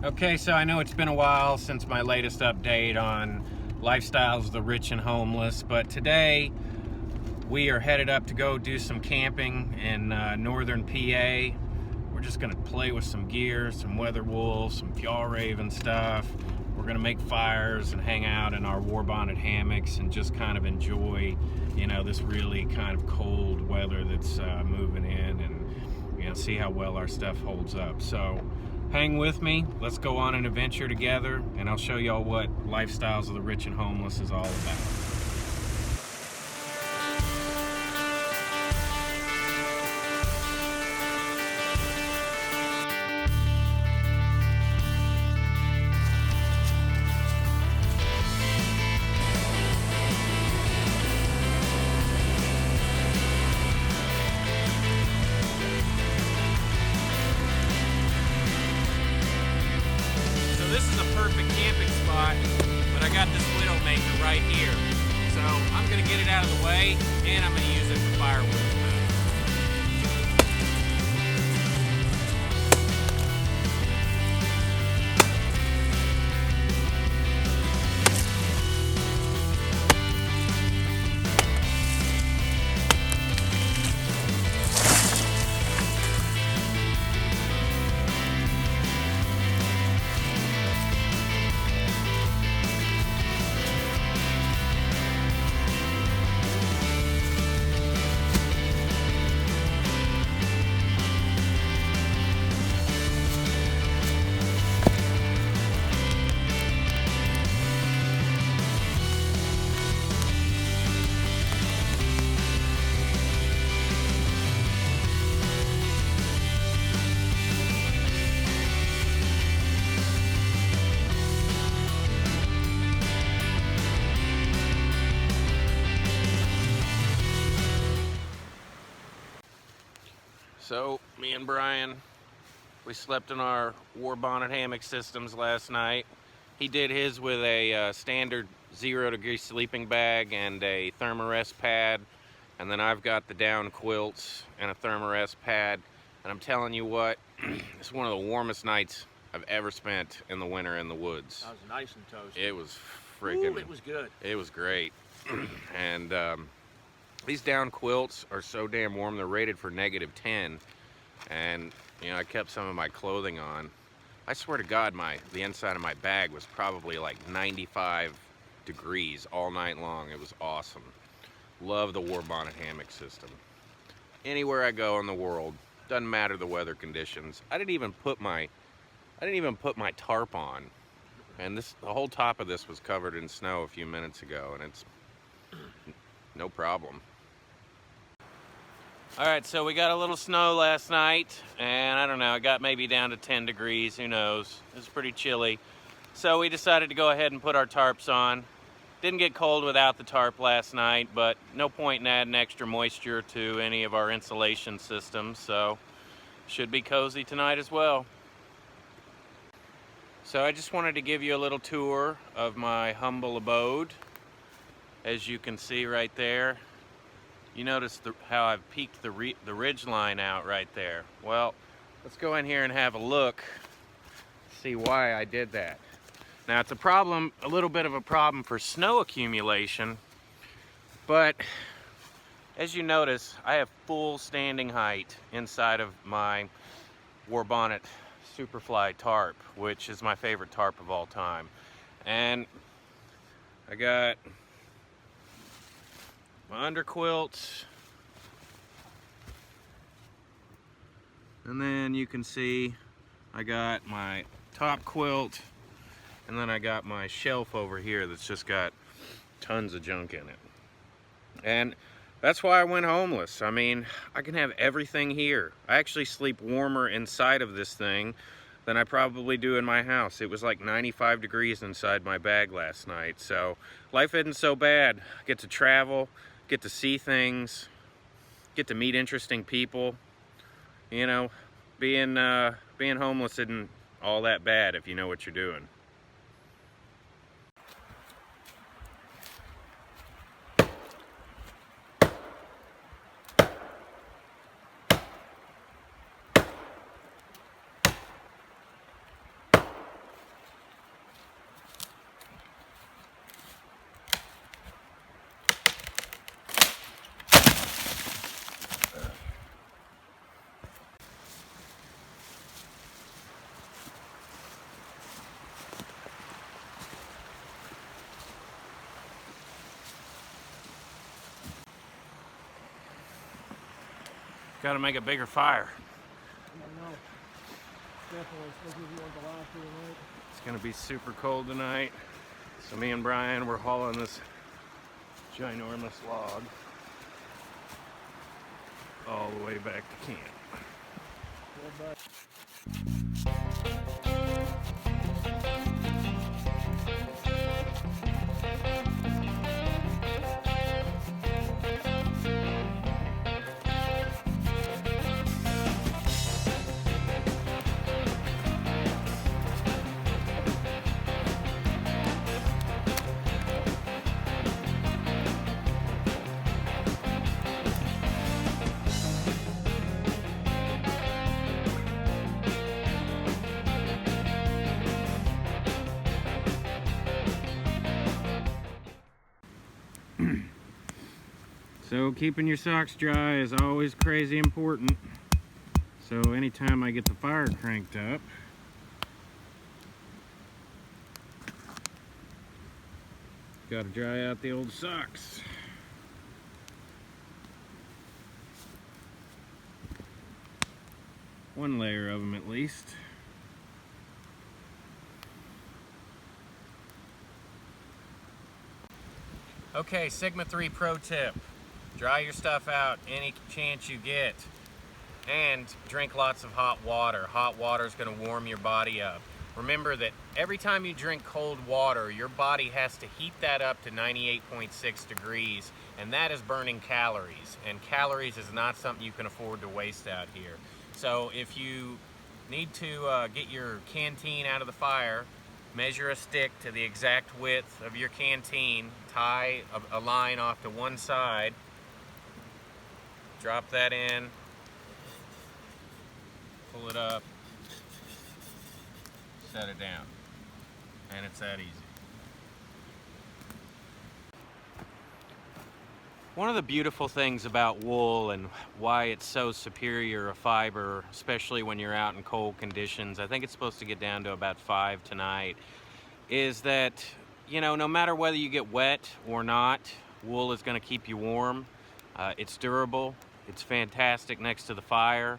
Okay, so I know it's been a while since my latest update on lifestyles of the rich and homeless, but today we are headed up to go do some camping in northern PA. We're just gonna play with some gear, some weather wool, some Fjallraven stuff. We're gonna make fires and hang out in our war bonded hammocks and just kind of enjoy, this really kind of cold weather that's moving in, and see how well our stuff holds up. So hang with me, let's go on an adventure together, and I'll show y'all what lifestyles of the rich and homeless is all about. This is a perfect camping spot, but I got this Widowmaker right here. So I'm gonna get it out of the way, and I'm gonna use it for firewood. So, me and Brian, we slept in our war bonnet hammock systems last night. He did his with a standard 0-degree sleeping bag and a thermarest pad. And then I've got the down quilts and a thermarest pad. And I'm telling you what, it's one of the warmest nights I've ever spent in the winter in the woods. I was nice and toasty. It was freaking... Ooh, it was good. It was great. And these down quilts are so damn warm. They're rated for -10, and I kept some of my clothing on. I swear to God, the inside of my bag was probably like 95 degrees all night long. It was awesome. Love the war bonnet hammock system. Anywhere I go in the world, doesn't matter the weather conditions. I didn't even put my tarp on, and the whole top of this was covered in snow a few minutes ago, and it's no problem. All right, so we got a little snow last night, and I don't know, it got maybe down to 10 degrees, who knows. It was pretty chilly. So we decided to go ahead and put our tarps on. Didn't get cold without the tarp last night, but no point in adding extra moisture to any of our insulation systems, so should be cozy tonight as well. So I just wanted to give you a little tour of my humble abode. As you can see right there, you notice how I've peaked the ridge line out right there. Well, let's go in here and have a look, see why I did that. Now it's a little bit of a problem for snow accumulation, but as you notice, I have full standing height inside of my war bonnet Superfly tarp, which is my favorite tarp of all time. And I got my underquilts, and then you can see I got my top quilt, and then I got my shelf over here that's just got tons of junk in it. And that's why I went homeless. I mean, I can have everything here. I actually sleep warmer inside of this thing than I probably do in my house. It was like 95 degrees inside my bag last night, so life isn't so bad. I get to travel, get to see things, get to meet interesting people. Being homeless isn't all that bad if you know what you're doing. Got to make a bigger fire. I know. Definitely, especially if you want the last of the night. It's gonna be super cold tonight. So me and Brian, we're hauling this ginormous log all the way back to camp. So keeping your socks dry is always crazy important. So anytime I get the fire cranked up, gotta dry out the old socks. One layer of them at least. Okay, Sigma 3 pro tip. Dry your stuff out any chance you get. And drink lots of hot water. Hot water is going to warm your body up. Remember that every time you drink cold water, your body has to heat that up to 98.6 degrees, and that is burning calories. And calories is not something you can afford to waste out here. So if you need to get your canteen out of the fire, measure a stick to the exact width of your canteen, tie a line off to one side, drop that in, pull it up, set it down, and it's that easy. One of the beautiful things about wool and why it's so superior a fiber, especially when you're out in cold conditions, I think it's supposed to get down to about 5 tonight, is that, you know, no matter whether you get wet or not, wool is going to keep you warm. It's durable. It's fantastic next to the fire.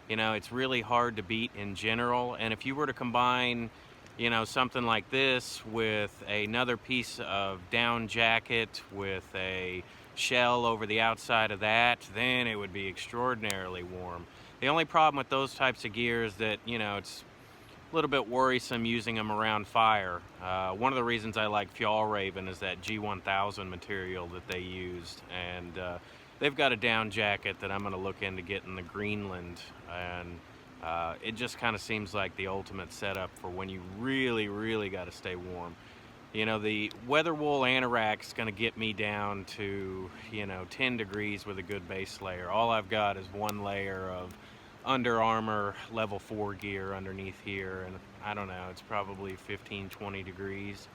You know, it's really hard to beat in general. And if you were to combine, you know, something like this with another piece of down jacket with a shell over the outside of that, then it would be extraordinarily warm. The only problem with those types of gear is that, you know, it's a little bit worrisome using them around fire. One of the reasons I like Fjallraven is that G1000 material that they used, and they've got a down jacket that I'm going to look into getting the Greenland, and it just kind of seems like the ultimate setup for when you really got to stay warm. You know, the Weather Wool Anorak is going to get me down to, you know, 10 degrees with a good base layer. All I've got is one layer of Under Armour level 4 gear underneath here, and I don't know, it's probably 15-20 degrees.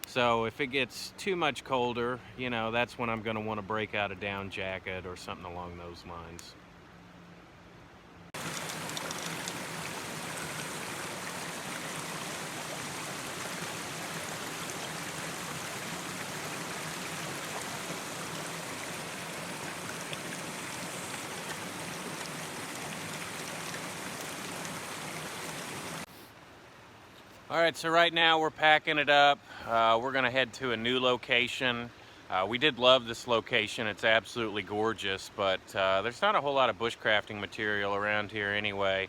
So if it gets too much colder, you know, that's when I'm going to want to break out a down jacket or something along those lines. All right, so right now we're packing it up. We're gonna head to a new location. We did love this location. It's absolutely gorgeous, but there's not a whole lot of bushcrafting material around here anyway.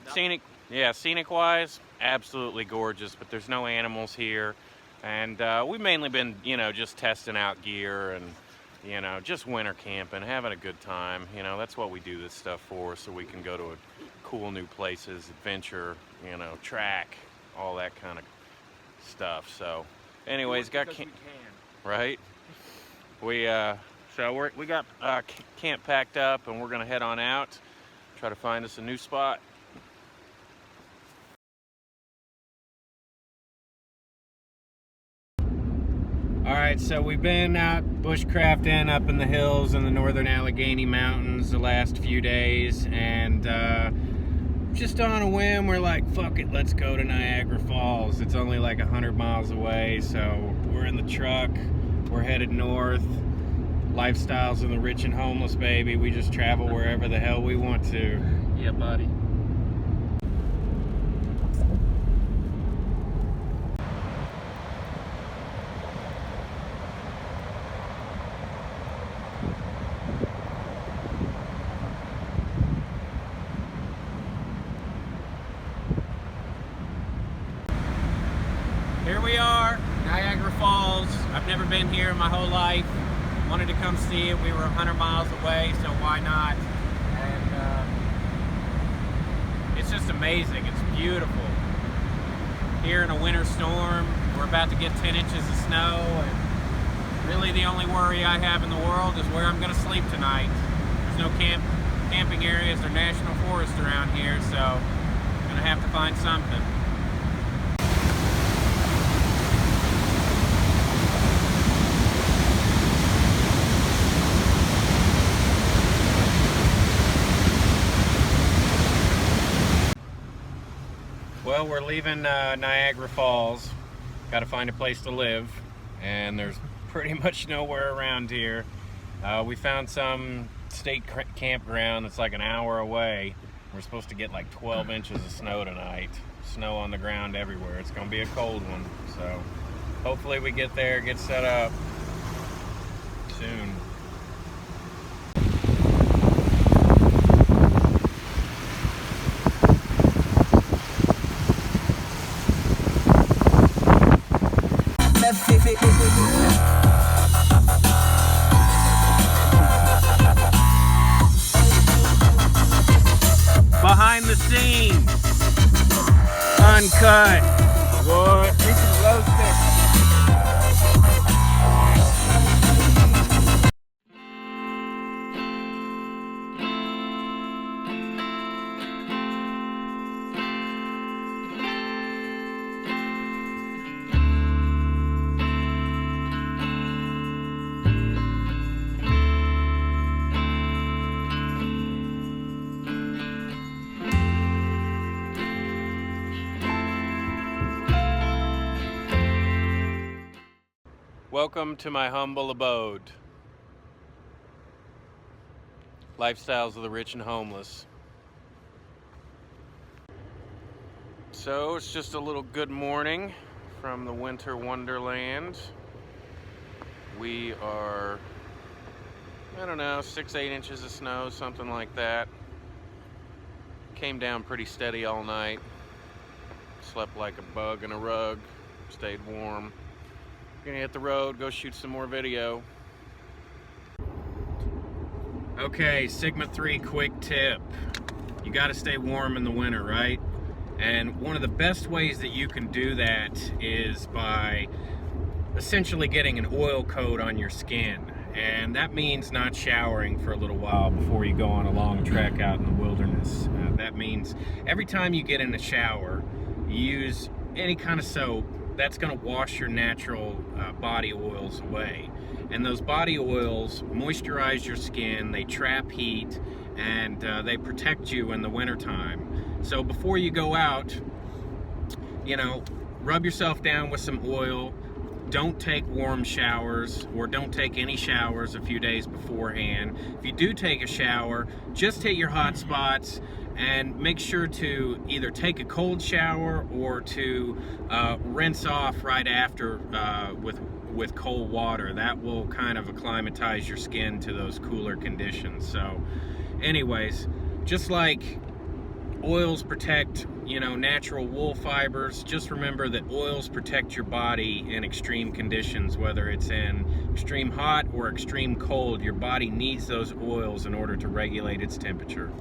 No. Scenic wise, absolutely gorgeous, but there's no animals here. And we've mainly been, you know, just testing out gear and, you know, just winter camping, having a good time. You know, that's what we do this stuff for, so we can go to cool new places, adventure, you know, track, all that kind of stuff. So anyways, right, we got camp packed up, and we're gonna head on out, try to find us a new spot. All right, so we've been out bushcrafting up in the hills in the northern Allegheny Mountains the last few days, and just on a whim, we're like, fuck it, let's go to Niagara Falls. It's only like 100 miles away, so we're in the truck, we're headed north. Lifestyles of the rich and homeless, baby. We just travel wherever the hell we want to. Yeah, buddy. Here we are, Niagara Falls. I've never been here in my whole life. Wanted to come see it. We were 100 miles away, so why not? And it's just amazing. It's beautiful. Here in a winter storm, we're about to get 10 inches of snow, and really the only worry I have in the world is where I'm going to sleep tonight. There's no camping areas or national forest around here, so I'm going to have to find something. Well, we're leaving Niagara Falls. Got to find a place to live, and there's pretty much nowhere around here. We found some state campground that's like an hour away. We're supposed to get like 12 inches of snow tonight. Snow on the ground everywhere. It's going to be a cold one, so hopefully we get there, get set up soon. Behind the scenes, uncut. What? We can roast it. Welcome to my humble abode. Lifestyles of the rich and homeless. So it's just a little good morning from the winter wonderland. We are, I don't know, 6-8 inches of snow, something like that. Came down pretty steady all night. Slept like a bug in a rug. Stayed warm. Gonna hit the road, go shoot some more video. Okay, Sigma 3 quick tip. You gotta stay warm in the winter, right? And one of the best ways that you can do that is by essentially getting an oil coat on your skin. And that means not showering for a little while before you go on a long trek out in the wilderness. That means every time you get in a shower, you use any kind of soap that's going to wash your natural body oils away. And those body oils moisturize your skin, they trap heat, and they protect you in the wintertime. So before you go out, you know, rub yourself down with some oil. Don't take warm showers, or don't take any showers a few days beforehand. If you do take a shower, just hit your hot spots and make sure to either take a cold shower or to rinse off right after with cold water. That will kind of acclimatize your skin to those cooler conditions. So anyways, just like oils protect, you know, natural wool fibers, just remember that oils protect your body in extreme conditions, whether it's in extreme hot or extreme cold. Your body needs those oils in order to regulate its temperature.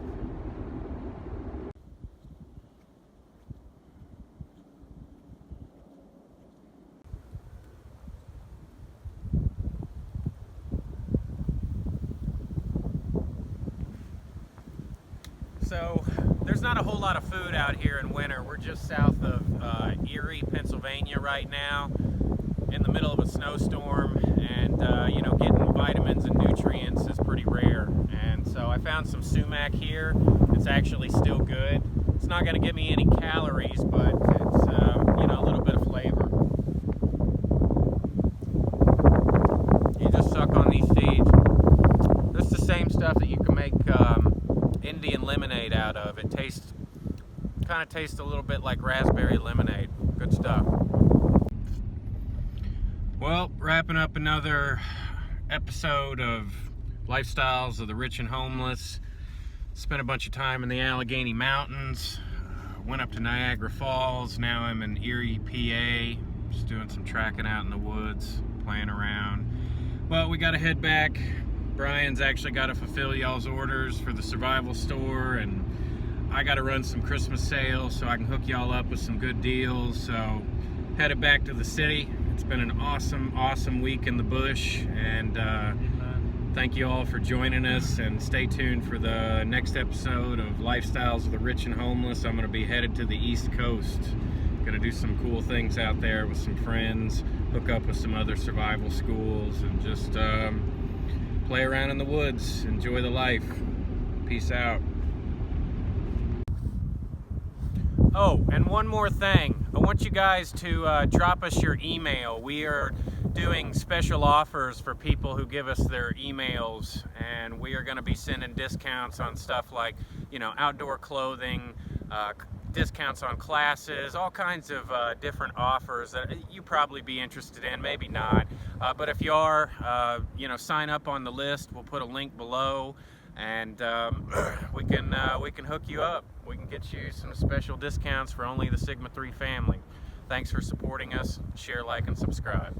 So there's not a whole lot of food out here in winter. We're just south of Erie, Pennsylvania right now, in the middle of a snowstorm, and you know, getting vitamins and nutrients is pretty rare. And so I found some sumac here. It's actually still good. It's not going to give me any calories, but it's you know, a little bit of flavor. You just suck on these seeds. It tastes, kind of tastes a little bit like raspberry lemonade. Good stuff. Well, wrapping up another episode of Lifestyles of the Rich and Homeless. Spent a bunch of time in the Allegheny Mountains. Went up to Niagara Falls. Now I'm in Erie, PA. Just doing some tracking out in the woods, playing around. Well, we got to head back. Brian's actually got to fulfill y'all's orders for the survival store, and I got to run some Christmas sales so I can hook y'all up with some good deals. So headed back to the city. It's been an awesome week in the bush, and thank you all for joining us, and stay tuned for the next episode of Lifestyles of the Rich and Homeless. I'm going to be headed to the East Coast. Going to do some cool things out there with some friends, hook up with some other survival schools, and just play around in the woods, enjoy the life. Peace out. Oh, and one more thing. I want you guys to drop us your email. We are doing special offers for people who give us their emails, and we are going to be sending discounts on stuff like, you know, outdoor clothing, discounts on classes, all kinds of different offers that you probably be interested in, maybe not. But if you are, you know, sign up on the list. We'll put a link below, and we can hook you up. We can get you some special discounts for only the Sigma 3 family. Thanks for supporting us. Share, like, and subscribe.